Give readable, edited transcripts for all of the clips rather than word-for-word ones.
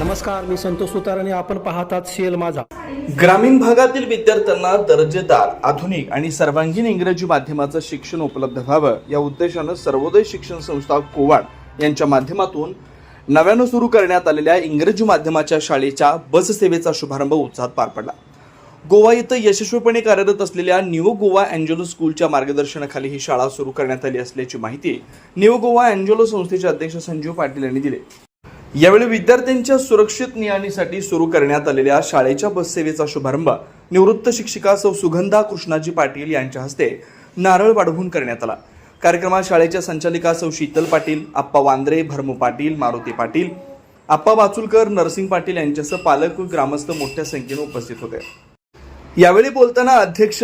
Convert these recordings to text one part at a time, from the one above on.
नमस्कार, मी संतोष सुतार आणि आपण पाहतात शेल माझा. ग्रामीण भागातील विद्यार्थ्यांना दर्जेदार, आधुनिक आणि सर्वांगीण इंग्रजी माध्यमाचं शिक्षण उपलब्ध व्हावं या उद्देशानं सर्वोदय शिक्षण संस्था कोवाड यांच्या माध्यमातून नव्यानं सुरू करण्यात आलेल्या इंग्रजी माध्यमाच्या शाळेच्या बस सेवेचा शुभारंभ उत्साहात पार पडला. गोवा इथं यशस्वीपणे कार्यरत असलेल्या न्यू गोवा अँजेलो स्कूलच्या मार्गदर्शनाखाली ही शाळा सुरू करण्यात आली असल्याची माहिती न्यू गोवा अँजेलो संस्थेचे अध्यक्ष संजीव पाटील यांनी दिली. यावेळी विद्यार्थ्यांच्या सुरक्षित ने-आणीसाठी सुरू करण्यात आलेल्या शाळेच्या बस सेवेचा शुभारंभ निवृत्त शिक्षिका सौ सुगंधा कृष्णाजी पाटील यांच्या हस्ते नारळ वाढवून करण्यात आला. कार्यक्रमात शाळेच्या संचालिका सौ शीतल पाटील, आप्पा वांद्रे, भरमू पाटील, मारुती पाटील, आप्पा वाचुलकर, नरसिंग पाटील यांच्यासह पालक व ग्रामस्थ मोठ्या संख्येने उपस्थित होते. यावेळी बोलताना अध्यक्ष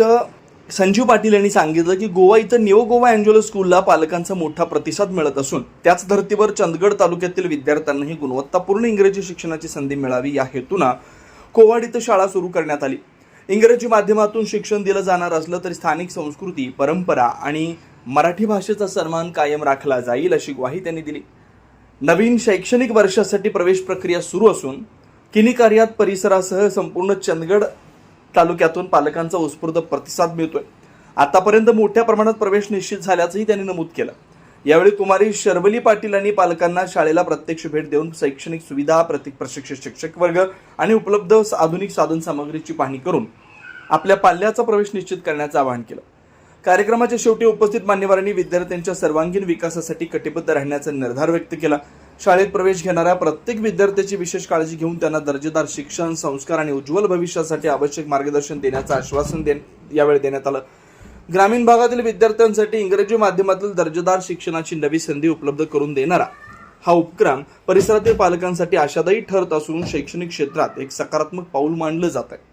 संजीव पाटील यांनी सांगितलं की गोवा इथं न्यू गोवा अँजेलो स्कूलला पालकांचा मोठा प्रतिसाद मिळत असून त्याच धर्तीवर चंदगड तालुक्यातील विद्यार्थ्यांनाही गुणवत्तापूर्ण इंग्रजी शिक्षणाची संधी मिळावी या हेतूनं कोवाड इथं शाळा सुरू करण्यात आली. इंग्रजी माध्यमातून शिक्षण दिलं जाणार असलं तरी स्थानिक संस्कृती, परंपरा आणि मराठी भाषेचा सन्मान कायम राखला जाईल अशी ग्वाही त्यांनी दिली. नवीन शैक्षणिक वर्षासाठी प्रवेश प्रक्रिया सुरू असून किनी कार्यात परिसरासह संपूर्ण चंदगड तालुक्यातून पालकांचा उत्स्फूर्त प्रतिसाद मिळतोय. आतापर्यंत मोठ्या प्रमाणात प्रवेश निश्चित झाल्याचंही त्यांनी नमूद केलं. यावेळी कुमारी शर्वली पाटील यांनी पालकांना शाळेला प्रत्यक्ष भेट देऊन शैक्षणिक सुविधा, प्रशिक्षित शिक्षक वर्ग आणि उपलब्ध आधुनिक साधन सामग्रीची पाहणी करून आपल्या पाल्याचा प्रवेश निश्चित करण्याचं आवाहन केलं. कार्यक्रमाच्या शेवटी उपस्थित मान्यवरांनी विद्यार्थ्यांच्या सर्वांगीण विकासासाठी कटिबद्ध राहण्याचा निर्धार व्यक्त केला. शाळेत प्रवेश घेणाऱ्या प्रत्येक विद्यार्थ्याची विशेष काळजी घेऊन त्यांना दर्जेदार शिक्षण, संस्कार आणि उज्ज्वल भविष्यासाठी आवश्यक मार्गदर्शन देण्याचं आश्वासन यावेळी देण्यात आलं. ग्रामीण भागातील विद्यार्थ्यांसाठी इंग्रजी माध्यमातील दर्जेदार शिक्षणाची नवी संधी उपलब्ध करून देणारा हा उपक्रम परिसरातील पालकांसाठी आशादायी ठरत असून शैक्षणिक क्षेत्रात एक सकारात्मक पाऊल मानलं जात आहे.